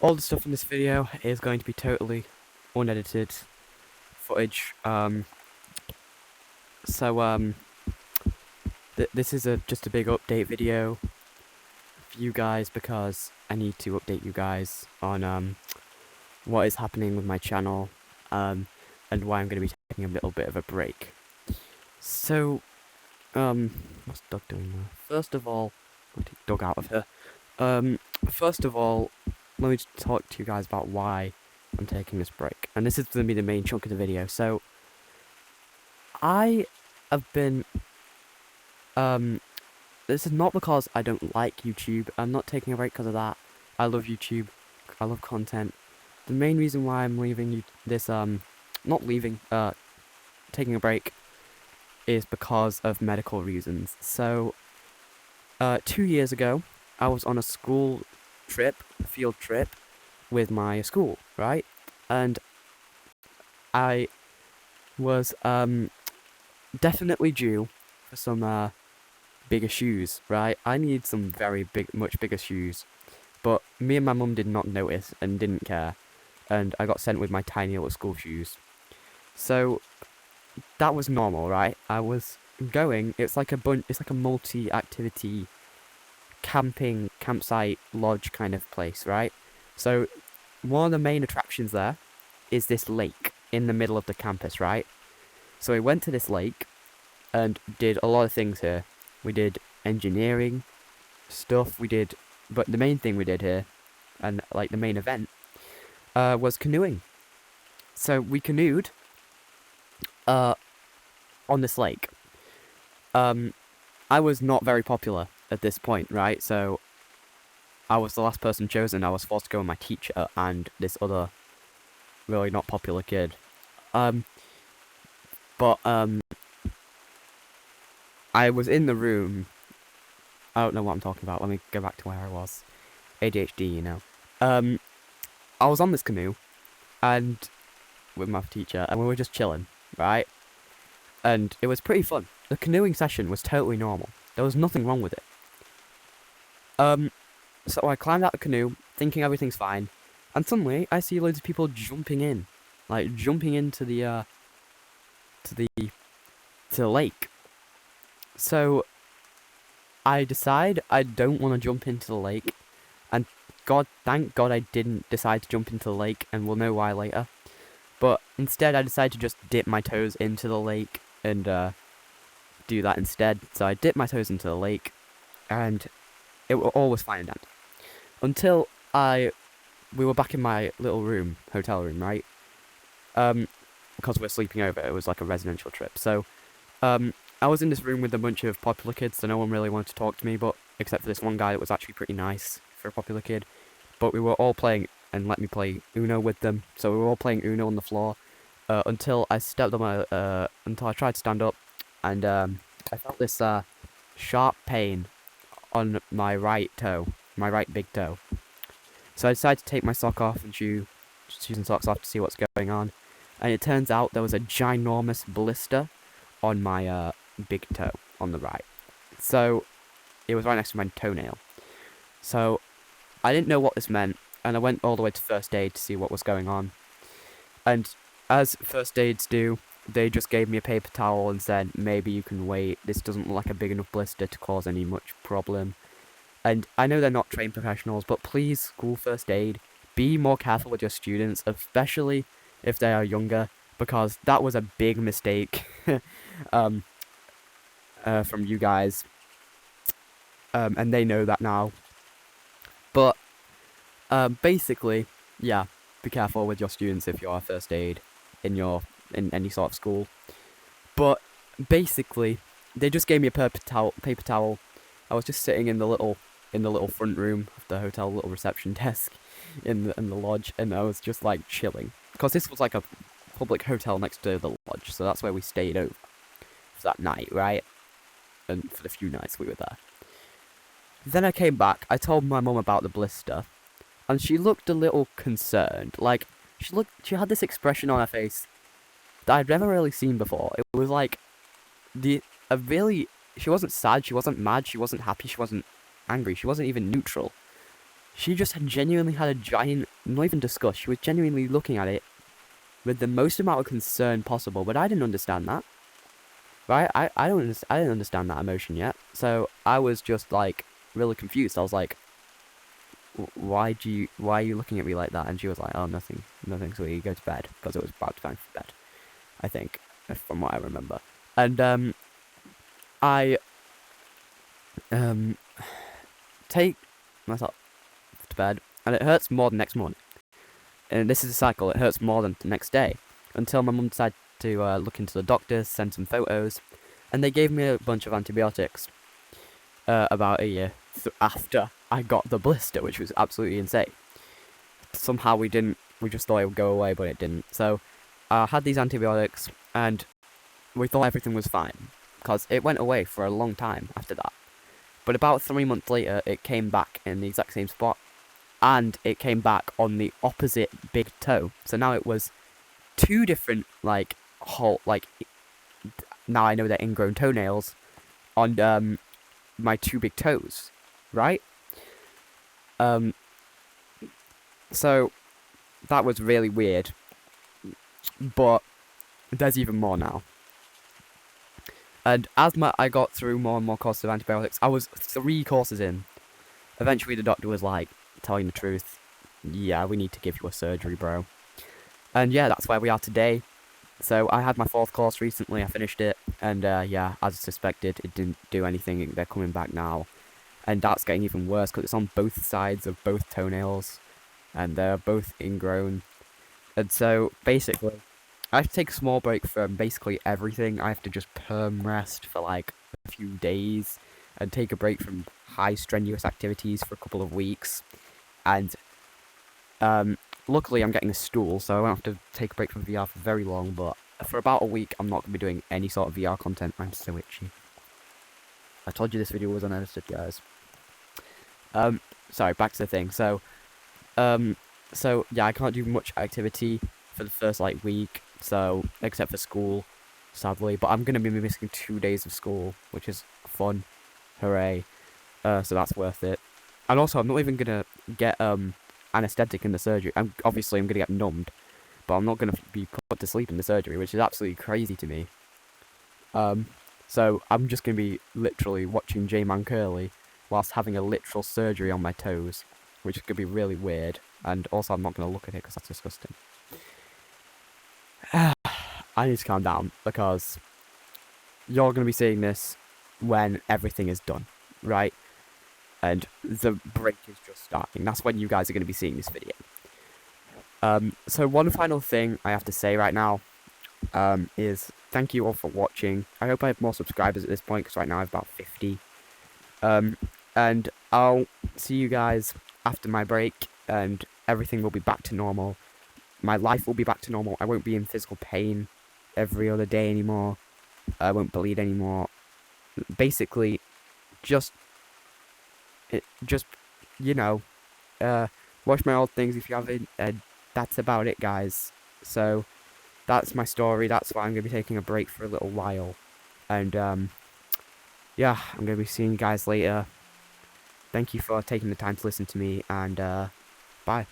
All the stuff in this video is going to be totally unedited footage. This is just a big update video for you guys because I need to update you guys on what is happening with my channel and why I'm going to be taking a little bit of a break. So, what's Doug doing now? First of all, I'll take Doug out of here. First of all, let me just talk to you guys about why I'm taking this break. And this is going to be the main chunk of the video. So, I have been, this is not because I don't like YouTube. I'm not taking a break because of that. I love YouTube. I love content. The main reason why I'm leaving this, not leaving, taking a break is because of medical reasons. So, 2 years ago, I was on a school trip, field trip, with my school, right? And I was, definitely due for some, bigger shoes, right? I need some much bigger shoes. But me and my mum did not notice and didn't care. And I got sent with my tiny little school shoes. So, that was normal, right? I was going, it's like a multi-activity campsite, lodge kind of place, right? So, one of the main attractions there is this lake in the middle of the campus, right? So we went to this lake and did a lot of things here. We did engineering stuff, but the main thing we did here, and like the main event, was canoeing. So we canoed, on this lake. I was not very popular at this point, right? So I was the last person chosen. I was forced to go with my teacher and this other really not popular kid. But I was in the room. I don't know what I'm talking about. Let me go back to where I was. ADHD, you know. I was on this canoe, and with my teacher, and we were just chilling, right? And it was pretty fun. The canoeing session was totally normal. There was nothing wrong with it. So I climbed out the canoe, thinking everything's fine, and suddenly I see loads of people jumping in, like jumping into the lake. So I decide I don't want to jump into the lake, and thank God I didn't decide to jump into the lake, and we'll know why later. But instead I decided to just dip my toes into the lake and do that instead. So I dipped my toes into the lake, and all was fine and dandy. Until we were back in my little room, hotel room, right? Because we're sleeping over, it was like a residential trip. So, I was in this room with a bunch of popular kids, so no one really wanted to talk to me, but except for this one guy that was actually pretty nice for a popular kid. But we were all playing, and let me play Uno with them. So we were all playing Uno on the floor, until I stepped on until I tried to stand up, and I felt this sharp pain on my right toe, my right big toe. So I decided to take my sock off and shoes and socks off to see what's going on. And it turns out there was a ginormous blister on my big toe on the right. So it was right next to my toenail. So I didn't know what this meant, and I went all the way to first aid to see what was going on. And as first aids do, they just gave me a paper towel and said, maybe you can wait, this doesn't look like a big enough blister to cause any much problem. And I know they're not trained professionals, but please, school first aid, be more careful with your students, especially if they are younger, because that was a big mistake from you guys, and they know that now. But basically, yeah, be careful with your students if you're first aid in any sort of school. But basically, they just gave me a paper towel. I was just sitting in the little front room of the hotel, little reception desk in the lodge, and I was just like chilling, because this was like a public hotel next to the lodge, so that's where we stayed over for that night, right? And for the few nights we were there. Then I came back, I told my mum about the blister, and she looked a little concerned. Like, she had this expression on her face that I'd never really seen before. It was like, she wasn't sad, she wasn't mad, she wasn't happy, she wasn't angry, she wasn't even neutral. She just had genuinely had a giant, not even disgust, she was genuinely looking at it with the most amount of concern possible, but I didn't understand that. Right? I didn't understand that emotion yet. So I was just like really confused. I was like, why are you looking at me like that? And she was like, oh, nothing, sweetie, go to bed, because it was about time for bed, I think, from what I remember. And I take myself to bed, and it hurts more the next morning. And this is a cycle. It hurts more than the next day, until my mum decided to look into the doctors, send some photos, and they gave me a bunch of antibiotics. About a year after I got the blister, which was absolutely insane. Somehow we just thought it would go away, but it didn't. So I had these antibiotics, and we thought everything was fine, because it went away for a long time after that. But about 3 months later, it came back in the exact same spot, and it came back on the opposite big toe. So now it was two different, now I know they're ingrown toenails on my two big toes, right? So that was really weird, but there's even more now. And as I got through more and more courses of antibiotics, I was 3 courses in. Eventually the doctor was like, telling the truth, yeah, we need to give you a surgery, bro. And yeah, that's where we are today. So I had my 4th course recently, I finished it, and yeah, as suspected, it didn't do anything. They're coming back now. And that's getting even worse, because it's on both sides of both toenails, and they're both ingrown. And so, basically, I have to take a small break from basically everything. I have to just perm rest for like a few days, and take a break from high strenuous activities for a couple of weeks. And luckily I'm getting a stool, so I won't have to take a break from VR for very long, but for about a week I'm not going to be doing any sort of VR content. I'm so itchy. I told you this video was unedited, guys. Sorry, back to the thing. So yeah, I can't do much activity for the first like week, so except for school, sadly. But I'm gonna be missing 2 days of school, which is fun. Hooray! So that's worth it. And also, I'm not even gonna get anesthetic in the surgery. I'm gonna get numbed, but I'm not gonna be put to sleep in the surgery, which is absolutely crazy to me. So I'm just gonna be literally watching J-Man Curly whilst having a literal surgery on my toes, which is gonna be really weird. And also, I'm not gonna look at it because that's disgusting. I need to calm down, because you're gonna be seeing this when everything is done, right? And the break is just starting. That's when you guys are going to be seeing this video. So one final thing I have to say right now is thank you all for watching. I hope I have more subscribers at this point, because right now I have about 50. And I'll see you guys after my break, and everything will be back to normal. My life will be back to normal. I won't be in physical pain every other day anymore. I won't bleed anymore. Basically, just you know, watch my old things if you haven't. That's about it, guys. So that's my story. That's why I'm gonna be taking a break for a little while, and yeah, I'm gonna be seeing you guys later. Thank you for taking the time to listen to me, and bye.